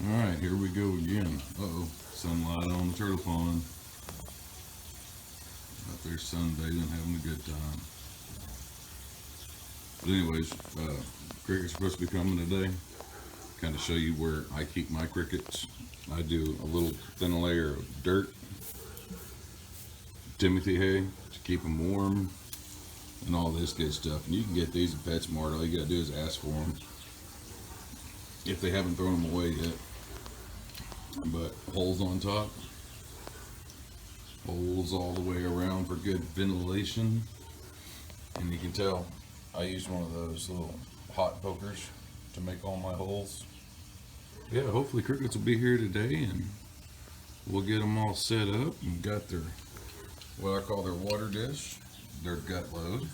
Alright, here we go again. Uh-oh, sunlight on the turtle pond. Out there sunbathing, having a good time. But anyways, crickets are supposed to be coming today. Kind of show you where I keep my crickets. I do a little thin layer of dirt, Timothy hay to keep them warm, and all this good stuff. And you can get these at PetSmart. All you gotta do is ask for them if they haven't thrown them away yet. But holes on top, holes all the way around for good ventilation. And you can tell I use one of those little hot pokers to make all my holes. Yeah, hopefully crickets will be here today and we'll get them all set up and got their, what I call their water dish, their gut load,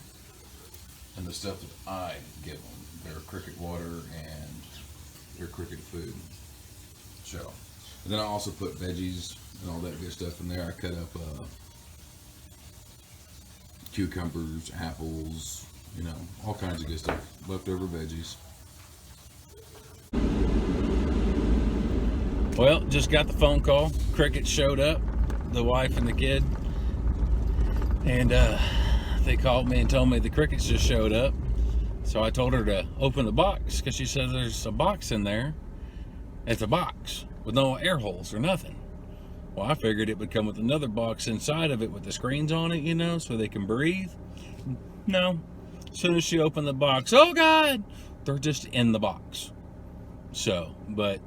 and the stuff that I give them, their cricket water and their cricket food. So, and then I also put veggies and all that good stuff in there. I cut up cucumbers, apples, you know, all kinds of good stuff, leftover veggies. Well, just got the phone call. Crickets showed up, the wife and the kid, and they called me and told me the crickets just showed up. So I told her to open the box because she said there's a box in there. It's a box with no air holes or nothing. Well, I figured it would come with another box inside of it with the screens on it, you know, so they can breathe. No. As soon as she opened the box, oh God, they're just in the box. So, but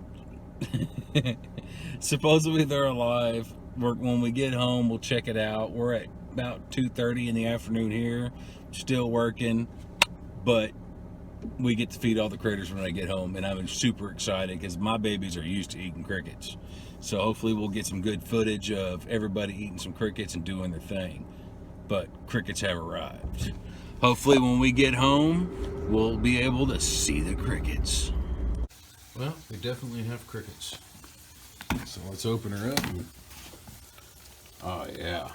supposedly they're alive. When we get home, we'll check it out. We're at about 2:30 in the afternoon here, still working, but we get to feed all the critters when I get home, and I'm super excited because my babies are used to eating crickets. So hopefully we'll get some good footage of everybody eating some crickets and doing their thing. But crickets have arrived. Hopefully when we get home, we'll be able to see the crickets. Well, they definitely have crickets. So let's open her up. Oh yeah.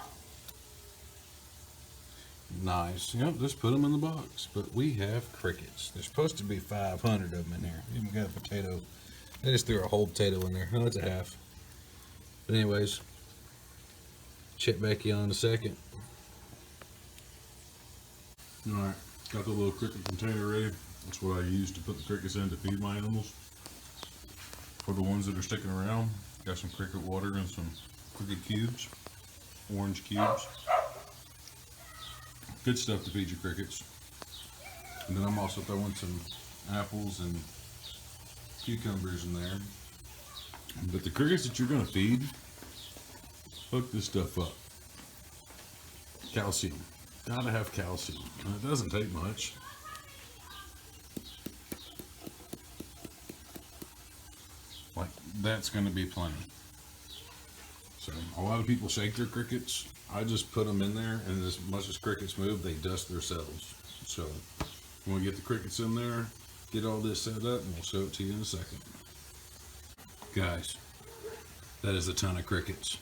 Nice. Yep, just put them in the box. But we have crickets. There's supposed to be 500 of them in there. Even got a potato. I just threw a whole potato in there. No, it's a half. But anyways, check back on in a second. Alright, got the little cricket container ready. That's what I use to put the crickets in to feed my animals. For the ones that are sticking around, got some cricket water and some cricket cubes, orange cubes. Good stuff to feed your crickets. And then I'm also throwing some apples and cucumbers in there. But the crickets that you're going to feed, hook this stuff up. Calcium. Gotta have calcium. And it doesn't take much. Like, that's going to be plenty. So, a lot of people shake their crickets. I just put them in there, and as much as crickets move, they dust themselves. So, when we get the crickets in there, get all this set up, and we'll show it to you in a second. Guys, that is a ton of crickets.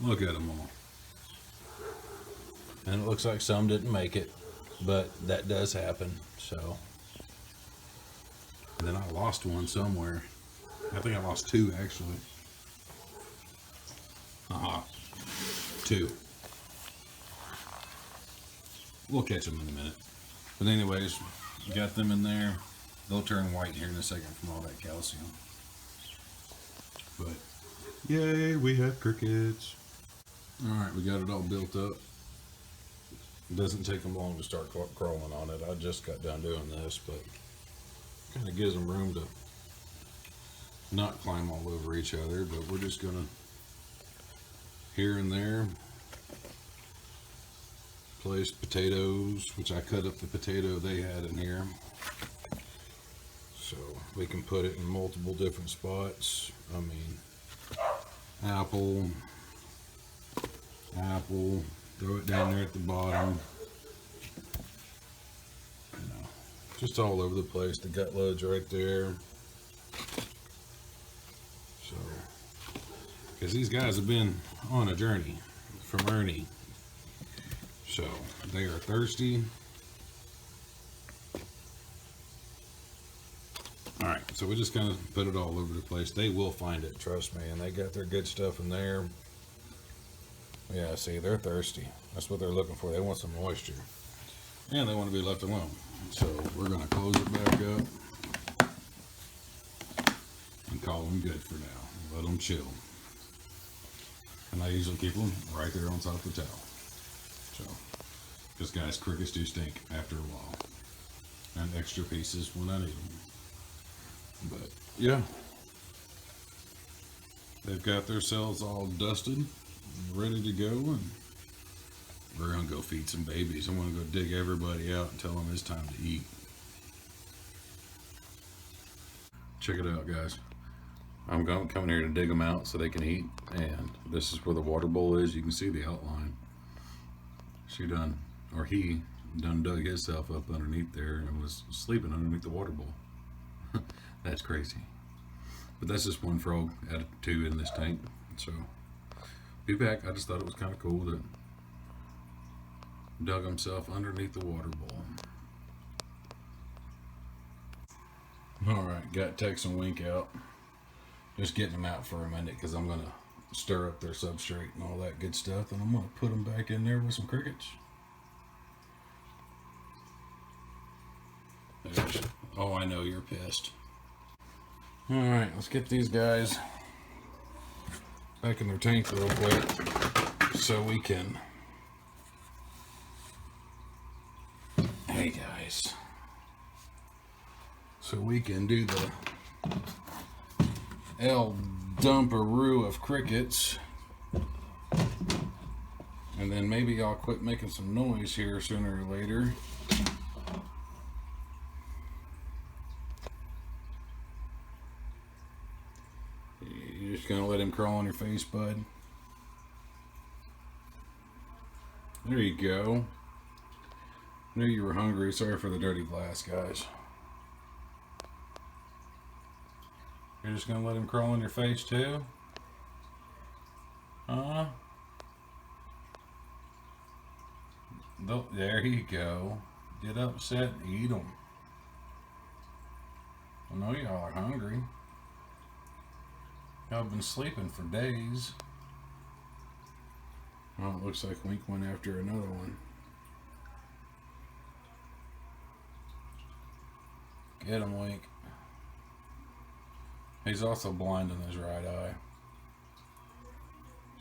Look at them all. And it looks like some didn't make it, but that does happen, so. And then I lost one somewhere. I think I lost two, actually. Two. We'll catch them in a minute. But anyways, got them in there. They'll turn white here in a second from all that calcium. But, yay, we have crickets. Alright, we got it all built up. It doesn't take them long to start crawling on it. I just got done doing this, but kind of gives them room to not climb all over each other. But we're just gonna here and there place potatoes, which I cut up the potato they had in here, so we can put it in multiple different spots. I mean, apple, throw it down there at the bottom, you know, just all over the place. The gut load's right there. So, because these guys have been on a journey from Ernie, so they are thirsty. All right, so we just kind of put it all over the place. They will find it, trust me, and they got their good stuff in there. Yeah, see, they're thirsty. That's what they're looking for. They want some moisture, and they want to be left alone. So we're gonna close it back up and call them good for now. Let them chill. And I usually keep them right there on top of the towel. So, because guys, crickets do stink after a while, and extra pieces when I need them. But yeah, they've got their cells all dusted, ready to go, and we're gonna go feed some babies. I'm gonna go dig everybody out and tell them it's time to eat. Check it out, guys. I'm coming here to dig them out so they can eat, and this is where the water bowl is. You can see the outline. He done dug himself up underneath there and was sleeping underneath the water bowl. That's crazy. But that's just one frog out of 2 in this tank. So, be back. I just thought it was kind of cool that dug himself underneath the water bowl. Alright, got Tex and Wink out. Just getting them out for a minute because I'm going to stir up their substrate and all that good stuff, and I'm going to put them back in there with some crickets. Oh, I know you're pissed. Alright, let's get these guys back in their tank real quick so we can... Hey guys. So we can do the dumperoo of crickets. And then maybe I'll quit making some noise here sooner or later. You're just gonna let him crawl on your face, bud. There you go. Knew you were hungry. Sorry for the dirty glass, guys. You're just gonna let him crawl on your face too? Huh? There you go. Get upset and eat them. I know y'all are hungry. Y'all been sleeping for days. Oh, it looks like Wink went after another one. Get him, Wink. He's also blind in his right eye.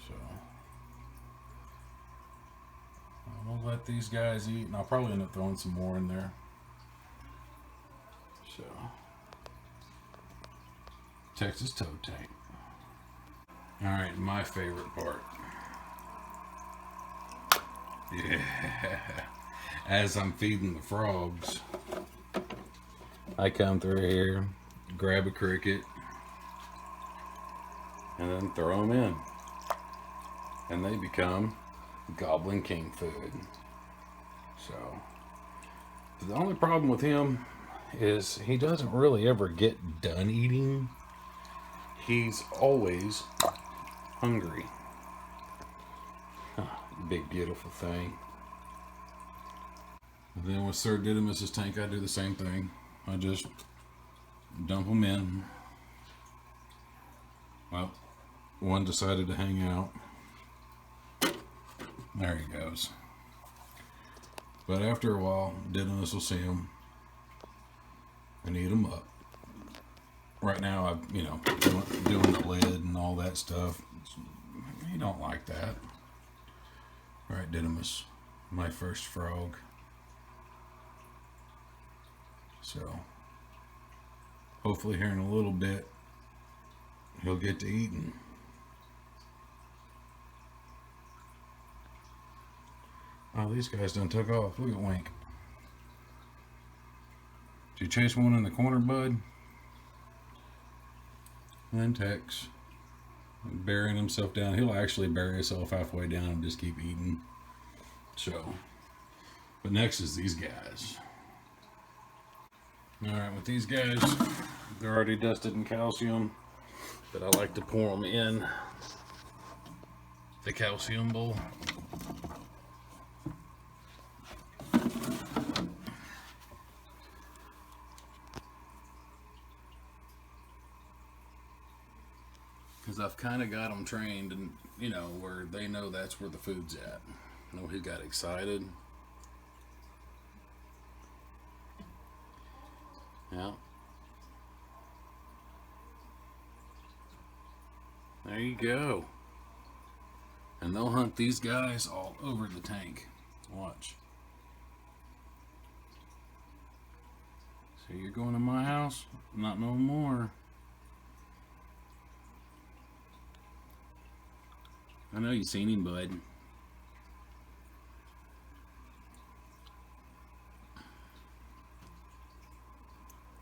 So I'm gonna let these guys eat, and I'll probably end up throwing some more in there. So Texas toad tank. Alright, my favorite part. Yeah. As I'm feeding the frogs, I come through here, grab a cricket, and then throw them in. And they become Goblin King food. So, the only problem with him is he doesn't really ever get done eating. He's always hungry. Big beautiful thing. And then with Sir Didymus's tank, I do the same thing. I just dump them in. Well, one decided to hang out. There he goes. But after a while, Didymus will see him and eat them up. Right now, I'm, doing the lid and all that stuff. You don't like that. All right, Didymus, my first frog. So, hopefully here in a little bit, he'll get to eating. Oh, these guys done took off. Look at Wink. Did you chase one in the corner, bud? And then Tex, burying himself down. He'll actually bury himself halfway down and just keep eating. So, but next is these guys. Alright, with these guys, they're already dusted in calcium, but I like to pour them in the calcium bowl. Because I've kind of got them trained, and you know, where they know that's where the food's at. You know, he got excited. Yeah. There you go. And they'll hunt these guys all over the tank. Watch. So you're going to my house? Not no more. I know you seen him, bud.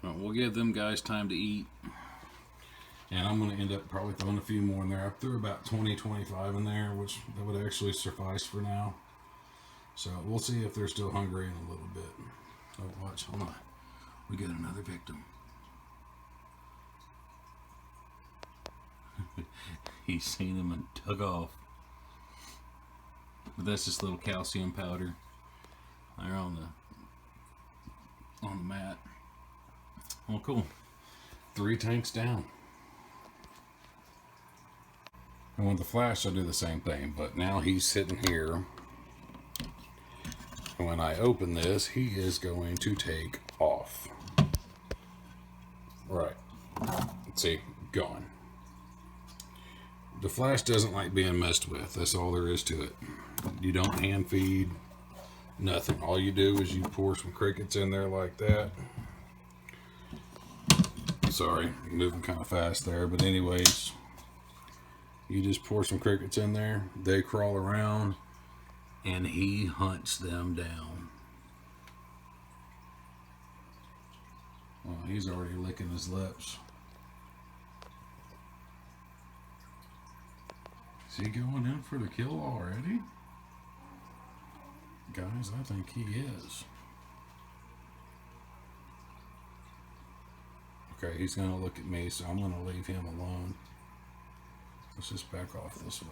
Well, we'll give them guys time to eat. And I'm going to end up probably throwing a few more in there. I threw about 20, 25 in there, which that would actually suffice for now. So we'll see if they're still hungry in a little bit. Oh, watch, hold on. We got another victim. He's seen him and took off. But that's just little calcium powder. They're on the mat. Well, cool. 3 tanks down. And with the flash, I'll do the same thing. But now he's sitting here. And when I open this, he is going to take off. Right. See, gone. The flash doesn't like being messed with. That's all there is to it. You don't hand feed, nothing. All you do is you pour some crickets in there like that. Sorry, moving kind of fast there. But anyways, you just pour some crickets in there. They crawl around and he hunts them down. Well, he's already licking his lips. Is he going in for the kill already? Guys, I think he is. Okay, he's going to look at me, so I'm going to leave him alone. Let's just back off this way.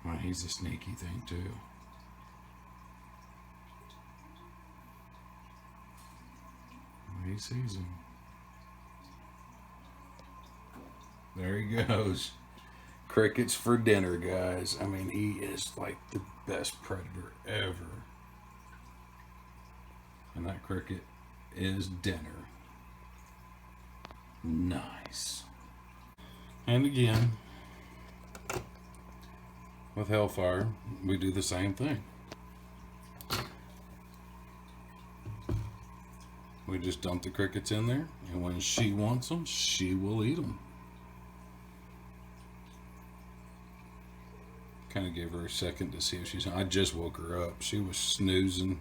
Well, he's a sneaky thing, too. He sees him. There he goes. Crickets for dinner, guys. I mean, he is like the best predator ever. And that cricket is dinner. Nice. And again, with Hellfire, we do the same thing. We just dump the crickets in there, and when she wants them, she will eat them. Kind of gave her a second to see if she's... I just woke her up. She was snoozing.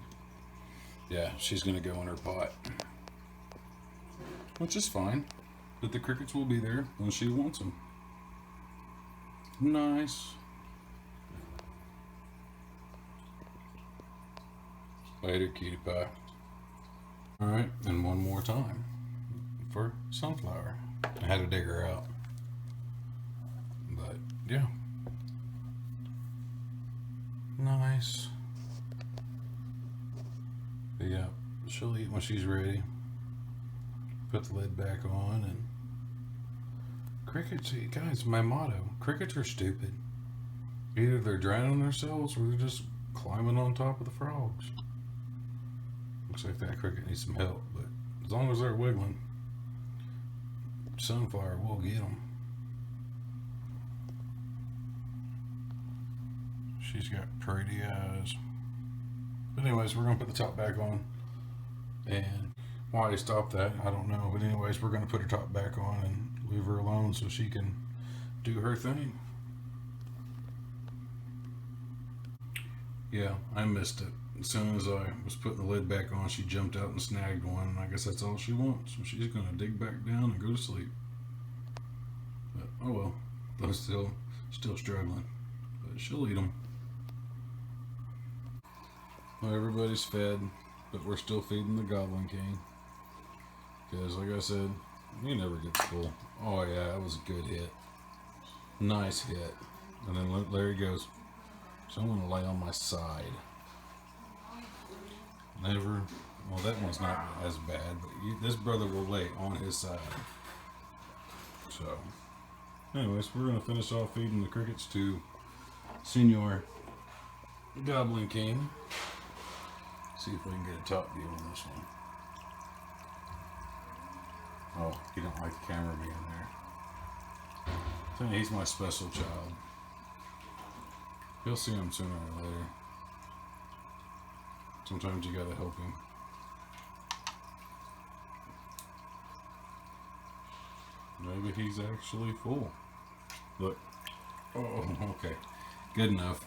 Yeah, she's going to go in her pot. Which is fine. But the crickets will be there when she wants them. Nice. Later, cutie pie. Alright, and one more time for Sunflower. I had to dig her out. But, yeah. Nice. But yeah, she'll eat when she's ready. Put the lid back on, and crickets, guys, my motto, crickets are stupid. Either they're drowning themselves or they're just climbing on top of the frogs. Looks like that cricket needs some help, but as long as they're wiggling, Sunflower will get them. She's got pretty eyes. But anyways, we're going to put the top back on. And why I stopped that, I don't know. But anyways, we're going to put her top back on and leave her alone so she can do her thing. Yeah, I missed it. As soon as I was putting the lid back on, she jumped out and snagged one, and I guess that's all she wants. So she's going to dig back down and go to sleep. But, oh well, though still struggling. But she'll eat them. Well, everybody's fed, but we're still feeding the Goblin King. Because, like I said, he never gets full. Oh yeah, that was a good hit. Nice hit. And then there he goes. So I'm going to lay on my side. never. Well, that one's not as bad, but this brother will lay on his side. So, anyways, we're gonna finish off feeding the crickets to Senor Goblin King. See if we can get a top view on this one. Oh, you don't like the camera being there. Tell me, he's my special child. You'll see him sooner or later. Sometimes you gotta help him. Maybe he's actually full. Look. Oh, okay. Good enough.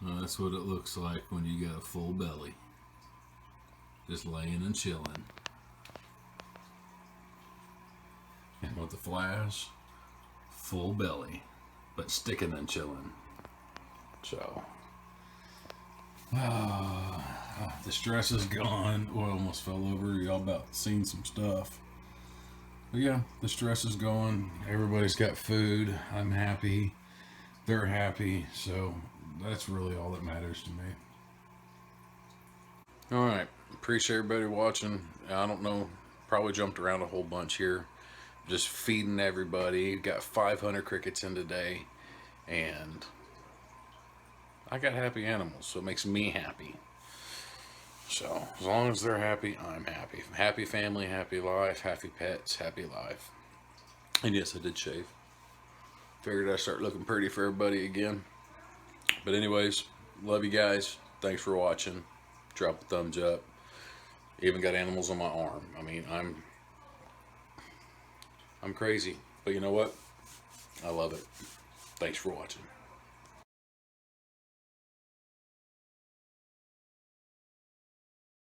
That's what it looks like when you got a full belly. Just laying and chilling. And with the flash, full belly, but sticking and chilling. So, the stress is gone. Oil almost fell over. Y'all about seen some stuff. But yeah, the stress is gone. Everybody's got food. I'm happy. They're happy. So that's really all that matters to me. All right. Appreciate everybody watching. I don't know. Probably jumped around a whole bunch here. Just feeding everybody. Got 500 crickets in today. And I got happy animals. So it makes me happy. So, as long as they're happy, I'm happy. Happy family, happy life, happy pets, happy life. And yes, I did shave. Figured I'd start looking pretty for everybody again. But anyways, love you guys. Thanks for watching. Drop a thumbs up. Even got animals on my arm. I mean, I'm crazy. But you know what? I love it. Thanks for watching.